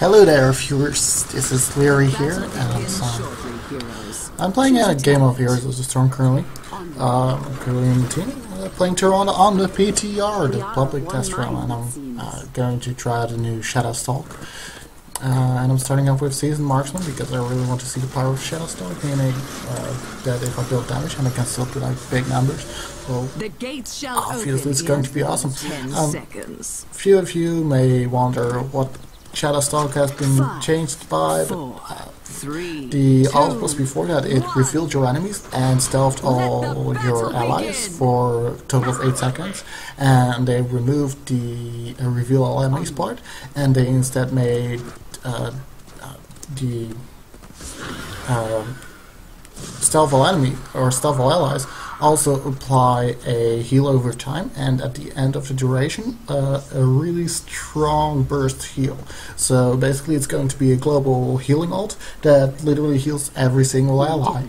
Hello there, viewers. This is Leary here, and I'm playing a game of Heroes of the Storm currently. I'm currently in the team, playing Tyrande on the PTR, the public test realm, and I'm going to try out a new shadowstalk. And I'm starting off with Seasoned Marksman because I really want to see the power of shadowstalk, meaning that if I build damage and I can still do like big numbers, well, obviously it's going to be awesome. Few of you may wonder what shadowstalk has been changed by, but the outpost before that, it revealed your enemies and stealthed all your allies for a total of 8 seconds, and they removed the reveal all enemies part, and they instead made the stealth all enemy or stealth all allies also apply a heal over time, and at the end of the duration a really strong burst heal. So basically it's going to be a global healing ult that literally heals every single ally,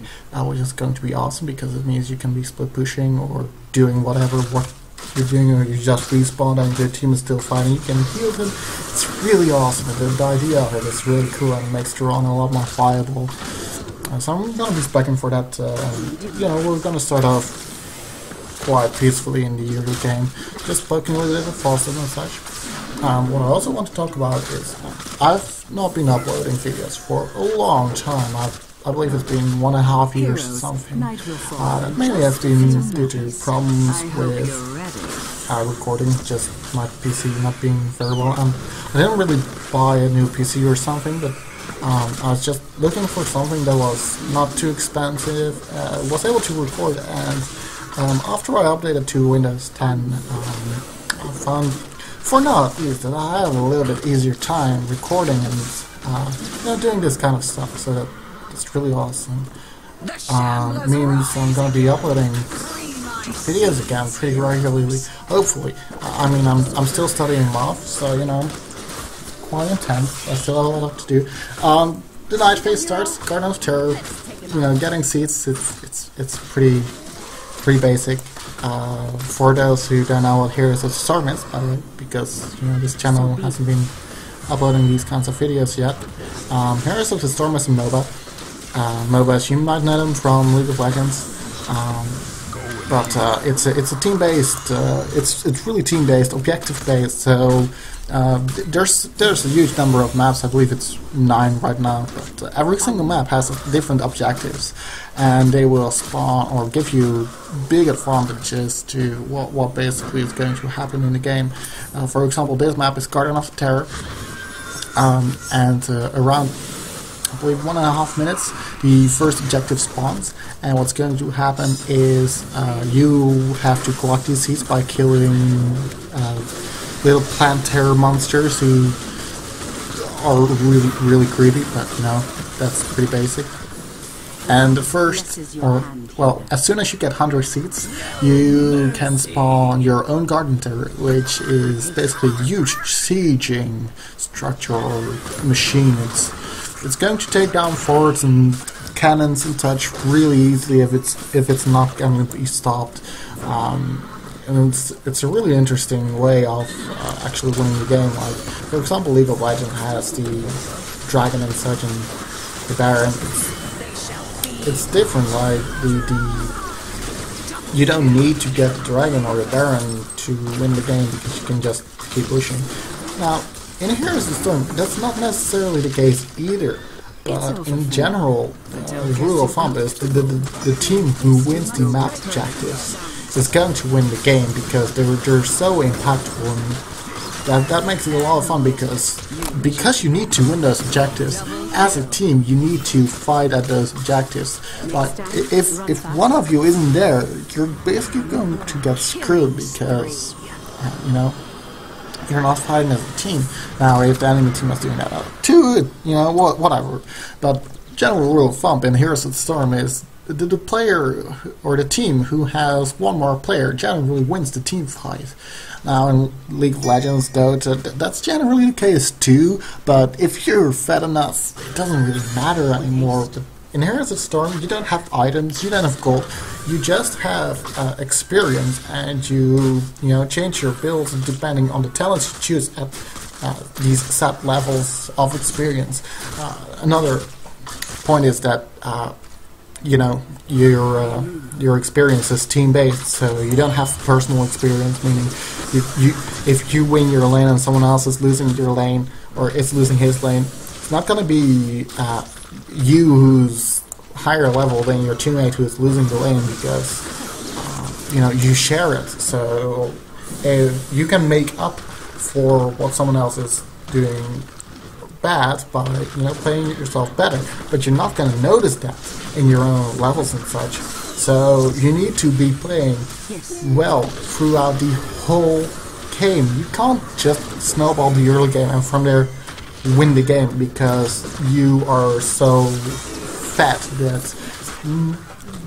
which is going to be awesome because it means you can be split pushing or doing whatever what you're doing, or you just respawn and your team is still fighting, you can heal them. It's really awesome. The idea of it is really cool and makes Tyrande a lot more viable. So I'm going to be speccing for that. You know, we're going to start off quite peacefully in the early game, just poking a little bit faster and such. What I also want to talk about is I've not been uploading videos for a long time. I believe it's been 1.5 years or something. That mainly has been due to problems with recording, just my PC not being very well. I didn't really buy a new PC or something, but I was just looking for something that was not too expensive, was able to record, and after I updated to Windows 10, I found, for now at least, that I have a little bit easier time recording and you know, doing this kind of stuff, so that it's really awesome. Means I'm going to be uploading videos again pretty regularly, hopefully. I mean, I'm still studying math, so you know, quite intense. I still have a lot to do. The night phase starts, Garden of Terror, you know, getting seats, it's pretty basic. For those who don't know what Heroes of the Storm is, by the way, because you know this channel hasn't been uploading these kinds of videos yet. Heroes of the Storm is a MOBA. MOBAs, you might know them from League of Legends. But it's a team-based. It's really team-based, objective-based. So there's a huge number of maps. I believe it's 9 right now. But every single map has different objectives, and they will spawn or give you big advantages to what basically is going to happen in the game. For example, this map is Garden of Terror, and around, I believe, 1.5 minutes, the first objective spawns, and what's going to happen is you have to collect these seeds by killing little plant terror monsters who are really creepy, but you know, that's pretty basic. And the first, or well, as soon as you get 100 seeds, you can spawn your own garden terror, which is basically a huge sieging structure or machine. It's going to take down forts and cannons and such really easily if it's not going to be stopped. And it's a really interesting way of actually winning the game. Like, for example, League of Legends has the dragon and such, and the baron. It's different. Like you don't need to get the dragon or the baron to win the game because you can just keep pushing. Now, in Heroes of the Storm, that's not necessarily the case either. But in general, the rule of thumb is the team who wins the map objectives is going to win the game because they're so impactful, and that makes it a lot of fun because you need to win those objectives. As a team, you need to fight at those objectives. Like if one of you isn't there, you're basically going to get screwed because you know, you're not fighting as a team. Now, if the enemy team is doing that too, you know, whatever. But general rule of thumb in Heroes of the Storm is the player or the team who has one more player generally wins the team fight. Now, in League of Legends, though, that's generally the case too. But if you're fed enough, it doesn't really matter anymore. In Heroes of the Storm, you don't have items, you don't have gold, you just have experience, and you know, change your builds depending on the talents you choose at these set levels of experience. Another point is that you know, your experience is team-based, so you don't have personal experience, meaning if you win your lane and someone else is losing your lane, or is losing his lane, it's not going to be you who's higher level than your teammate who is losing the lane, because you know, you share it. So if you can make up for what someone else is doing bad by, you know, playing yourself better, but you're not going to notice that in your own levels and such. So you need to be playing well throughout the whole game. You can't just snowball the early game and from there win the game because you are so fat that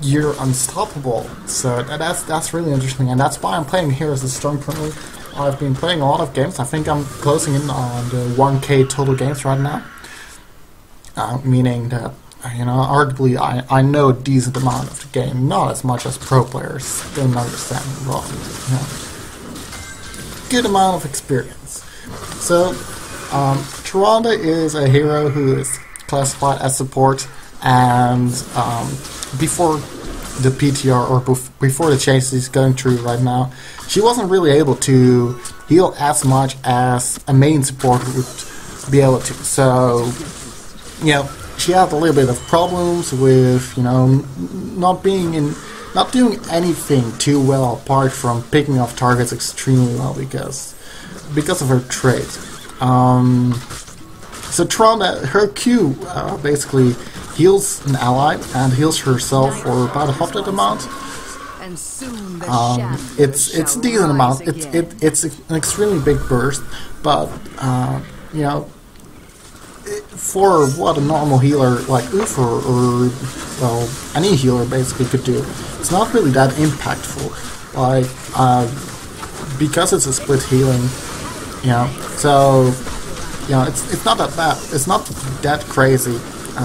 you're unstoppable. So that's really interesting, and that's why I'm playing Heroes of the Storm currently. I've been playing a lot of games. I think I'm closing in on the 1K total games right now. Meaning that, you know, arguably I know a decent amount of the game, not as much as pro players. Don't understand me wrong. You know, good amount of experience. So, Tyrande is a hero who is classified as support, and before the PTR, or before the changes he's going through right now, she wasn't really able to heal as much as a main support would be able to. So, you know, she had a little bit of problems with, you know, not doing anything too well apart from picking off targets extremely well because of her trait. So Tyrande, her Q basically heals an ally and heals herself for about half that amount. It's a decent amount. It's an extremely big burst, but you know, for what a normal healer like Ufer or well any healer basically could do, it's not really that impactful. Like because it's a split healing, you know. So you know, it's not that bad. It's not that crazy.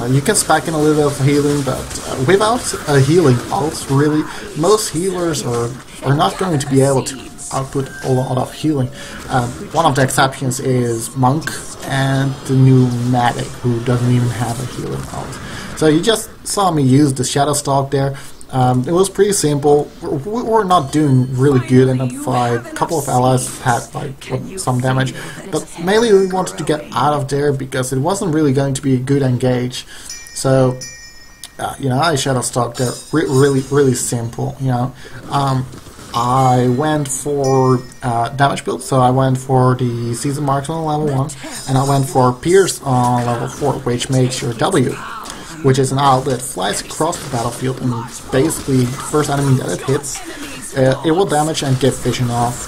You can spec in a little bit of healing, but without a healing ult, really, most healers are not going to be able to output a lot of healing. One of the exceptions is Monk and the new Medic, who doesn't even have a healing ult. So you just saw me use the shadowstalk there. It was pretty simple. We're not doing really good in the fight. A couple of allies had like some damage, but mainly we wanted to get out of there because it wasn't really going to be a good engage. So, you know, I shadowstalked there. Really simple. You know, I went for damage build, so I went for the season marksman on level 1, and I went for Pierce on level 4, which makes your W, which is an owl that flies across the battlefield, and basically the first enemy that it hits, it will damage and get vision off.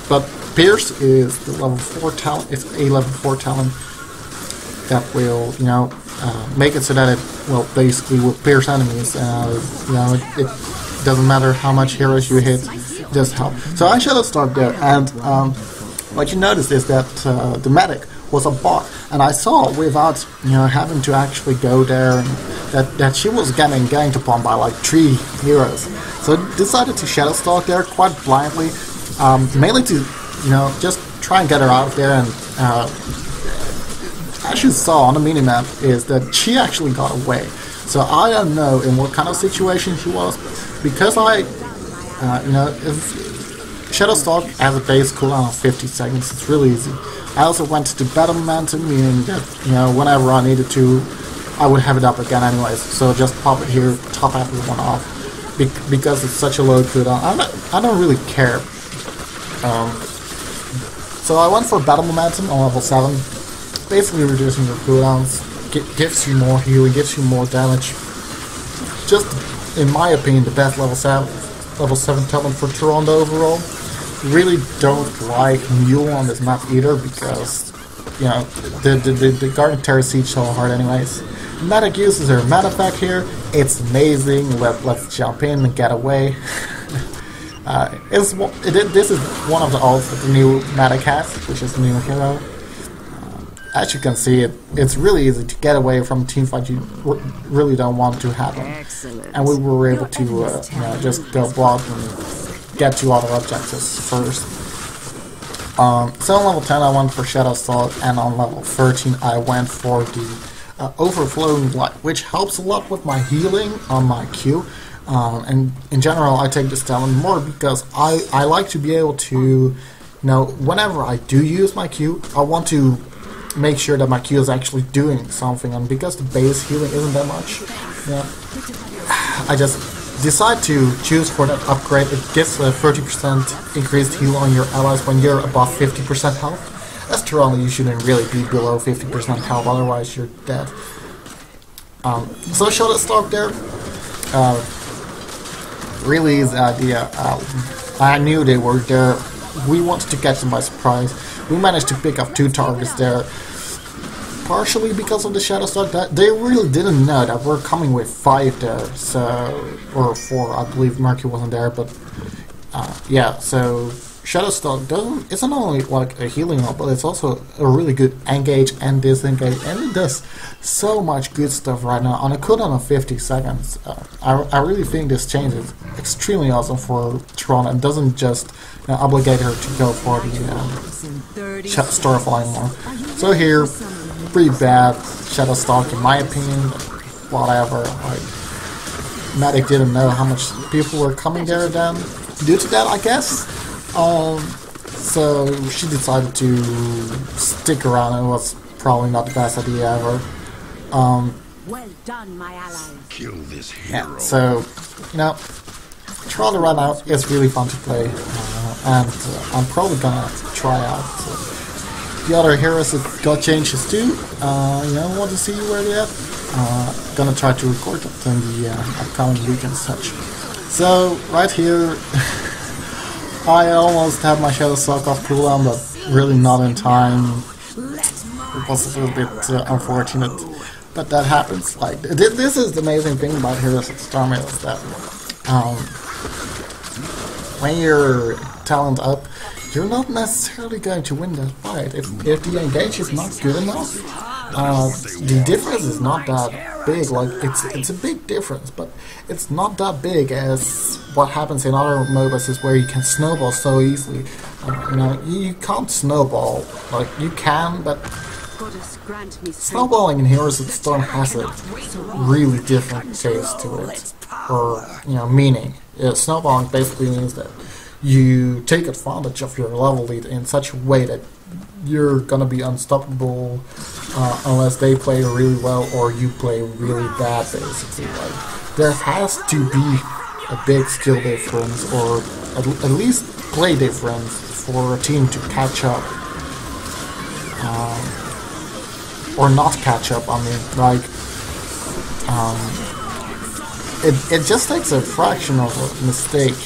But Pierce is the level 4 talent. It's a level 4 talent that will, you know, make it so that it will basically will pierce enemies. You know, it doesn't matter how much heroes you hit, it does help. So I shadowstalked there, and what you notice is that the medic was a bot, and I saw without, you know, having to actually go there, that she was getting ganged upon by like 3 heroes. So I decided to shadowstalk there quite blindly, mainly to, you know, just try and get her out of there. And as you saw on the minimap is that she actually got away. So I don't know in what kind of situation she was, because I, you know, if shadowstalk has a base cooldown of 50 seconds, it's really easy. I also went to battle momentum, meaning that, you know, whenever I needed to, I would have it up again anyways. So just pop it here, top everyone off, because it's such a low cooldown. I don't really care. So I went for battle momentum on level 7, basically reducing your cooldowns, gives you more healing, gives you more damage. Just, in my opinion, the best level 7 talent for Tyrande overall. Really don't like Mule on this map either, because, you know, the Garden Terror Siege so hard anyways. Medic uses her meta pack here. It's amazing. Let's jump in and get away. This is one of the ults that the new Medic has, which is the new hero. As you can see, it's really easy to get away from a teamfight you really don't want to happen. Excellent. And we were able to you know, just go block and get to other objectives first. So on level 10 I went for shadowstalk, and on level 13 I went for the overflowing light, which helps a lot with my healing on my Q. And in general I take this talent more because I like to be able to, you know, whenever I do use my Q, I want to make sure that my Q is actually doing something, and because the base healing isn't that much, yeah, I just decide to choose for that upgrade. It gives a 30% increased heal on your allies when you're above 50% health. As Tyrande, you shouldn't really be below 50% health, otherwise you're dead. So shadowstalk there, really easy idea. I knew they were there. We wanted to catch them by surprise. We managed to pick up 2 targets there, partially because of the shadowstalk. That they really didn't know that we're coming with 5 there, so, or 4. I believe Mercury wasn't there, but yeah. So shadowstalk isn't only like a healing up, but it's also a really good engage and disengage, and it does so much good stuff right now on a cooldown of 50 seconds. I really think this change is extremely awesome for Tyrande and doesn't just obligate her to go for the Starfall anymore. So here, pretty bad shadowstalk in my opinion, but whatever. Like, Medic didn't know how much people were coming there then, due to that I guess. So she decided to stick around, and it was probably not the best idea ever. Well done, my allies. Kill this hero. Yeah, so, you know, Tyrande right now is really fun to play, and I'm probably gonna try out the other heroes that got changes too. You know, want to see where they're at. Gonna try to record it in the upcoming week and such. So, right here, I almost had my shadowstalk off cooldown, but really not in time. It was a little bit unfortunate, but that happens. Like, this is the amazing thing about Heroes of Stormmail, is that when your talent up, you're not necessarily going to win that fight. If the engage is not good enough, the difference is not that big. Like, it's a big difference, but it's not that big as what happens in other MOBAs, where you can snowball so easily. You know, you can't snowball. Like, you can, but snowballing in Heroes of the Storm has a really different taste to it, or, you know, meaning. Snowballing basically means that you take advantage of your level lead in such a way that you're gonna be unstoppable unless they play really well or you play really bad, basically. Like, there has to be a big skill difference, or at least play difference, for a team to catch up. Or not catch up, I mean, like, it just takes a fraction of a mistake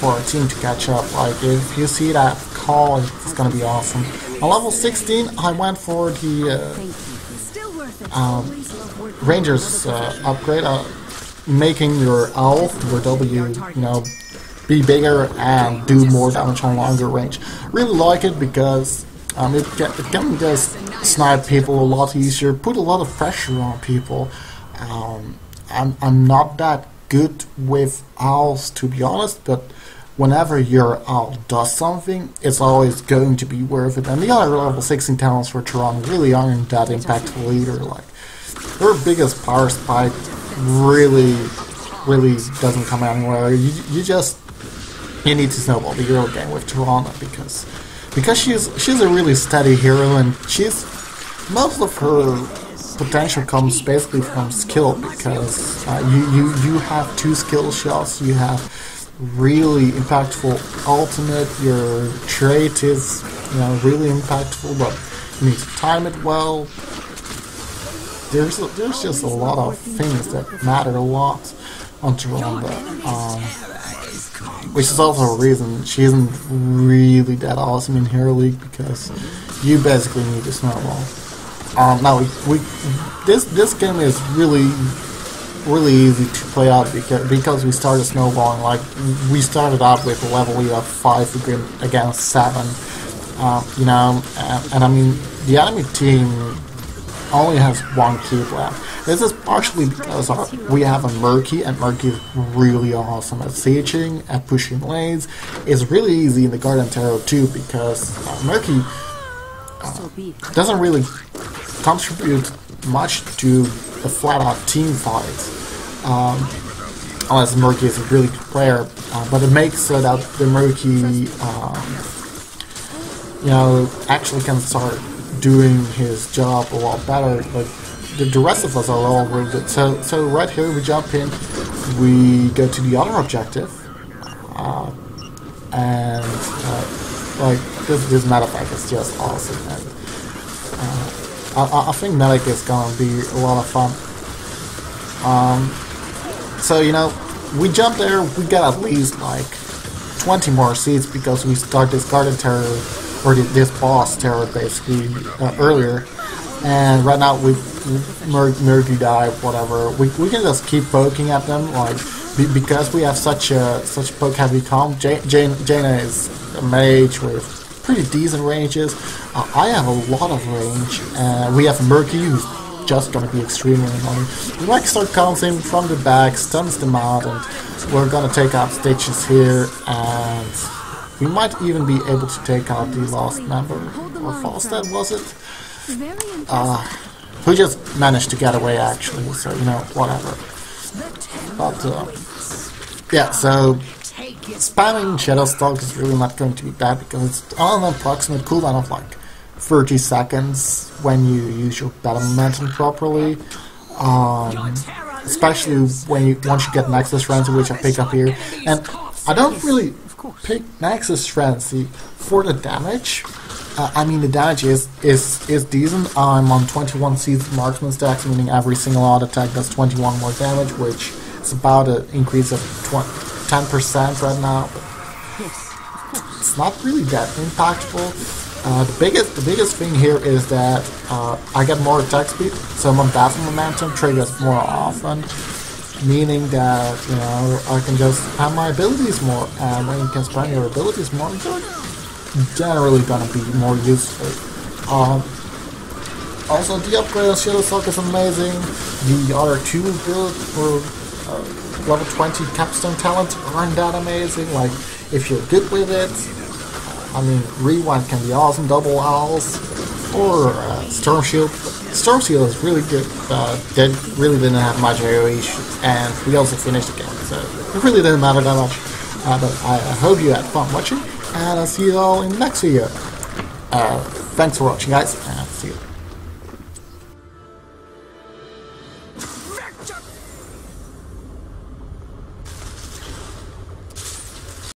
for a team to catch up. Like, if you see that call, it's gonna be awesome. On level 16, I went for the Ranger's upgrade, making your owl, your W, you know, be bigger and do more damage on longer range. Really like it because it can just snipe people a lot easier, put a lot of pressure on people. I'm not that good with owls, to be honest, but whenever your owl does something, it's always going to be worth it. And the other level 16 talents for Tyrande really aren't that impactful either. Like, her biggest power spike really doesn't come anywhere. You need to snowball the early game with Tyrande because she's a really steady hero, and most of her potential comes basically from skill, because you have 2 skill shots, you have really impactful ultimate, your trait is, you know, really impactful, but you need to time it well. There's just a lot of things that matter a lot on Tyrande, which is also a reason she isn't really that awesome in Hero League, because you basically need to snowball. Now this game is really easy to play out because we started snowballing. Like, we started out with a level lead of 5 against 7, you know, and I mean, the enemy team only has one cube left. This is partially because we have a Murky, and Murky is really awesome at sieging, at pushing lanes. It's really easy in the Garden Tarot too, because Murky doesn't really contribute much to the flat-out team fight. Unless Murky is a really good player, but it makes so that the Murky, actually can start doing his job a lot better. But the rest of us are all really good. So right here we jump in, we go to the other objective, and this medic is just awesome. And I think medic is gonna be a lot of fun. So we jump there, we get at least like 20 more seats because we start this garden terror, or this boss terror basically, earlier. And right now we Murky die, whatever. We can just keep poking at them, like because we have such poke heavy comp. Jaina is a mage with pretty decent ranges. I have a lot of range. We have Murky, who's just gonna be extremely annoying. We might start counting from the back, stuns them out, and we're gonna take out Stitches here, and we might even be able to take out the last member, or Falstad was it? Who just managed to get away actually, so whatever. But yeah, so spamming Shadowstalk is really not going to be bad because it's on an approximate cooldown of like 30 seconds when you use your battle momentum properly, especially once you get Nexus Frenzy, which I pick up here. And I don't really pick Nexus Frenzy for the damage. I mean, the damage is decent. I'm on 21 seasoned marksman stacks, meaning every single auto attack does 21 more damage, which is about an increase of 10% right now. But it's not really that impactful. The biggest thing here is that I get more attack speed, so my battle momentum triggers more often, meaning that I can just spam my abilities more, and when you can spam your abilities more, you're generally gonna be more useful. Also, the upgrade on Shadowstalk is amazing. The other two build for level 20 capstone talents aren't that amazing. Like, if you're good with it, I mean, Rewind can be awesome, double owls, or Storm Shield. Storm Shield is really good. They really didn't have much AoE, and we also finished the game, so it really didn't matter that much. But I hope you had fun watching, and I'll see you all in the next video. Thanks for watching, guys, and see you.